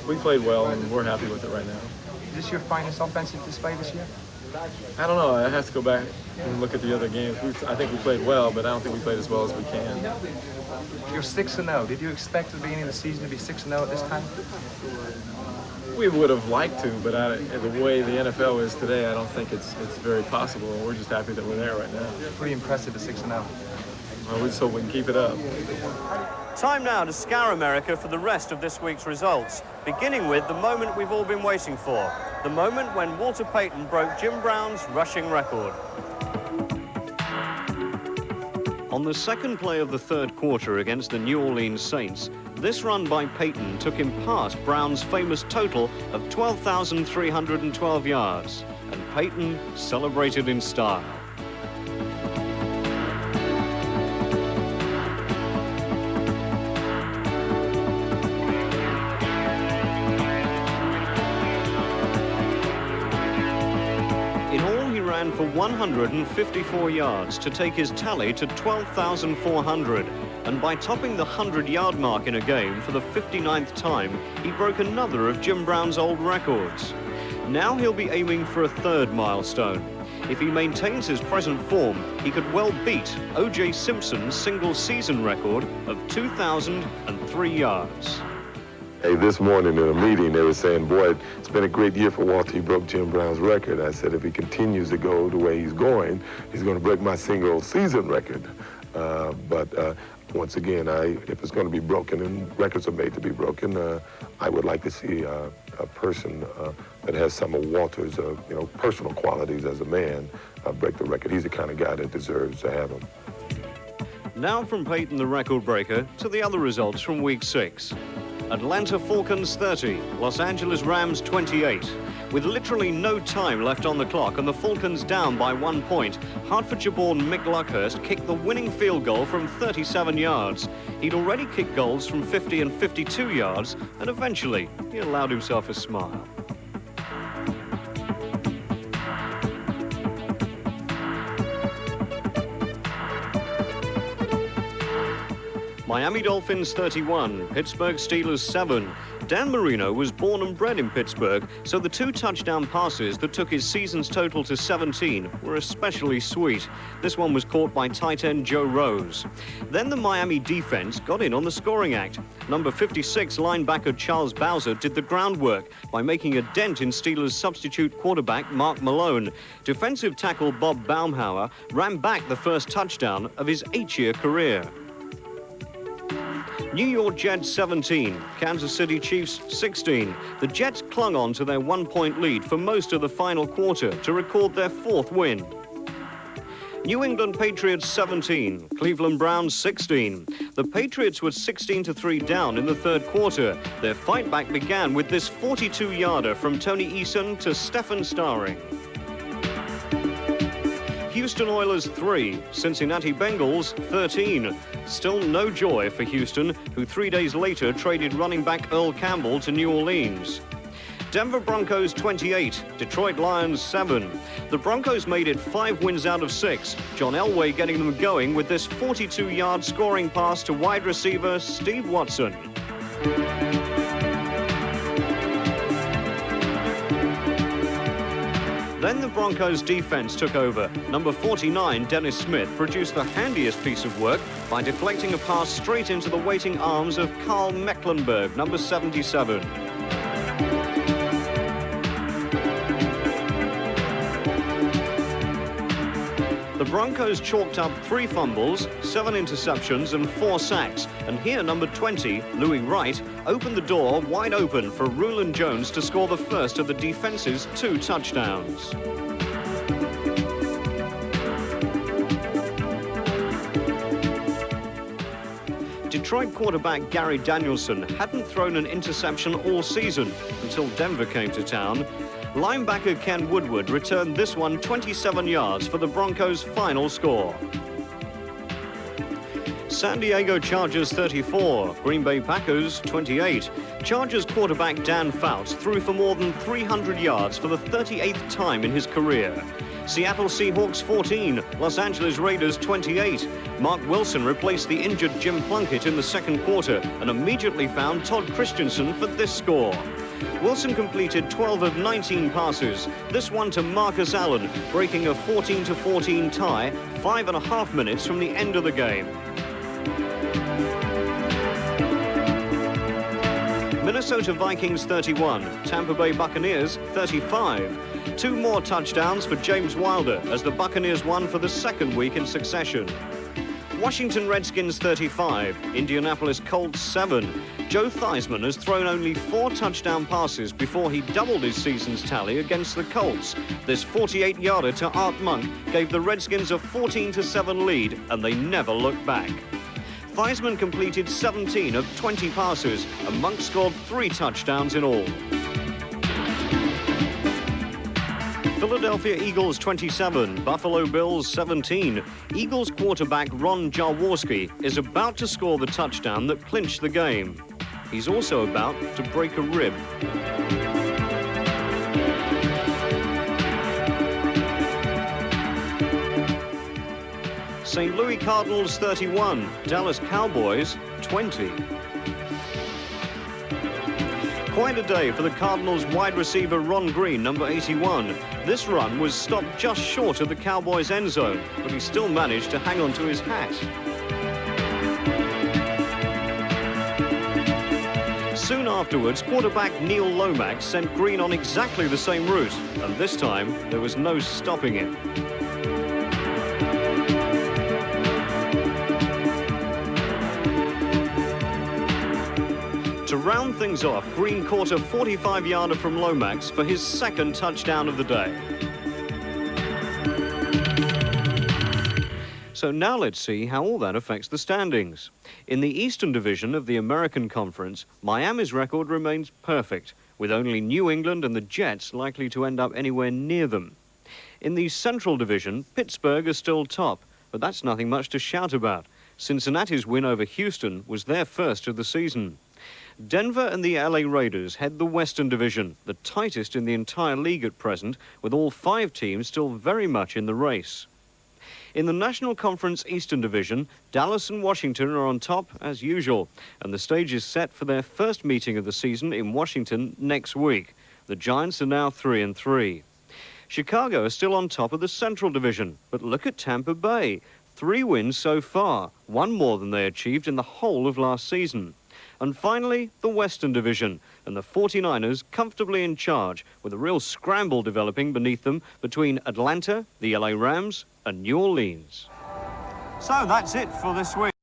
we played well, and we're happy with it right now. Is this your finest offensive display this year? I don't know. I have to go back and look at the other games. I think we played well, but I don't think we played as well as we can. You're 6-0. Did you expect at the beginning of the season to be 6-0 at this time? We would have liked to, but the way the NFL is today, I don't think it's very possible. We're just happy that we're there right now. Pretty impressive at 6-0. Well, we just hope we can keep it up. Time now to scour America for the rest of this week's results, beginning with the moment we've all been waiting for, the moment when Walter Payton broke Jim Brown's rushing record. On the second play of the third quarter against the New Orleans Saints, this run by Payton took him past Brown's famous total of 12,312 yards, and Payton celebrated in style. For 154 yards to take his tally to 12,400, and by topping the 100-yard mark in a game for the 59th time, he broke another of Jim Brown's old records. Now he'll be aiming for a third milestone. If he maintains his present form, he could well beat O.J. Simpson's single-season record of 2,003 yards. Hey, this morning in a meeting, they were saying, boy, it's been a great year for Walter. He broke Jim Brown's record. I said, if he continues to go the way he's going to break my single-season record. But once again, if it's going to be broken, and records are made to be broken, I would like to see a person that has some of Walter's personal qualities as a man break the record. He's the kind of guy that deserves to have him. Now from Payton, the record breaker, to the other results from Week 6. Atlanta Falcons 30, Los Angeles Rams 28. With literally no time left on the clock and the Falcons down by 1 point, Hertfordshire-born Mick Luckhurst kicked the winning field goal from 37 yards. He'd already kicked goals from 50 and 52 yards, and eventually he allowed himself a smile. Miami Dolphins 31, Pittsburgh Steelers 7. Dan Marino was born and bred in Pittsburgh, so the 2 touchdown passes that took his season's total to 17 were especially sweet. This one was caught by tight end Joe Rose. Then the Miami defense got in on the scoring act. Number 56 linebacker Charles Bowser did the groundwork by making a dent in Steelers substitute quarterback Mark Malone. Defensive tackle Bob Baumhauer ran back the first touchdown of his 8-year career. New York Jets 17, Kansas City Chiefs 16. The Jets clung on to their 1-point lead for most of the final quarter to record their 4th win. New England Patriots 17, Cleveland Browns 16. The Patriots were 16-3 down in the 3rd quarter. Their fight back began with this 42-yarder from Tony Eason to Stephen Starring. Houston Oilers 3, Cincinnati Bengals 13. Still no joy for Houston, who 3 days later traded running back Earl Campbell to New Orleans. Denver Broncos 28, Detroit Lions 7. The Broncos made it 5 wins out of 6. John Elway getting them going with this 42-yard scoring pass to wide receiver Steve Watson. Then the Broncos defense took over. Number 49, Dennis Smith, produced the handiest piece of work by deflecting a pass straight into the waiting arms of Karl Mecklenburg, number 77. The Broncos chalked up 3 fumbles, 7 interceptions and 4 sacks. And here number 20, Louis Wright, opened the door wide open for Rulon Jones to score the first of the defense's 2 touchdowns. Detroit quarterback Gary Danielson hadn't thrown an interception all season until Denver came to town. Linebacker Ken Woodward returned this one 27 yards for the Broncos' final score. San Diego Chargers 34, Green Bay Packers 28. Chargers quarterback Dan Fouts threw for more than 300 yards for the 38th time in his career. Seattle Seahawks 14, Los Angeles Raiders 28. Mark Wilson replaced the injured Jim Plunkett in the 2nd quarter and immediately found Todd Christensen for this score. Wilson completed 12 of 19 passes. This one to Marcus Allen, breaking a 14-14 tie 5.5 minutes from the end of the game. Minnesota Vikings 31, Tampa Bay Buccaneers 35. 2 more touchdowns for James Wilder as the Buccaneers won for the 2nd week in succession. Washington Redskins 35, Indianapolis Colts 7. Joe Theismann has thrown only 4 touchdown passes before he doubled his season's tally against the Colts. This 48-yarder to Art Monk gave the Redskins a 14-7 lead, and they never looked back. Theismann completed 17 of 20 passes, and Monk scored 3 touchdowns in all. Philadelphia Eagles 27, Buffalo Bills 17. Eagles quarterback Ron Jaworski is about to score the touchdown that clinched the game. He's also about to break a rib. St. Louis Cardinals 31, Dallas Cowboys 20. Quite a day for the Cardinals wide receiver Ron Green, number 81. This run was stopped just short of the Cowboys' end zone, but he still managed to hang on to his hat. Soon afterwards, quarterback Neil Lomax sent Green on exactly the same route, and this time there was no stopping him. To round things off, Green caught a 45-yarder from Lomax for his 2nd touchdown of the day. So now let's see how all that affects the standings. In the Eastern Division of the American Conference, Miami's record remains perfect, with only New England and the Jets likely to end up anywhere near them. In the Central Division, Pittsburgh is still top, but that's nothing much to shout about. Cincinnati's win over Houston was their first of the season. Denver and the LA Raiders head the Western Division, the tightest in the entire league at present, with all 5 teams still very much in the race. In the National Conference Eastern Division, Dallas and Washington are on top as usual, and the stage is set for their first meeting of the season in Washington next week. The Giants are now 3-3. Chicago are still on top of the Central Division, but look at Tampa Bay. 3 wins so far, 1 more than they achieved in the whole of last season. And finally, the Western Division, and the 49ers comfortably in charge, with a real scramble developing beneath them between Atlanta, the LA Rams, and New Orleans. So that's it for this week.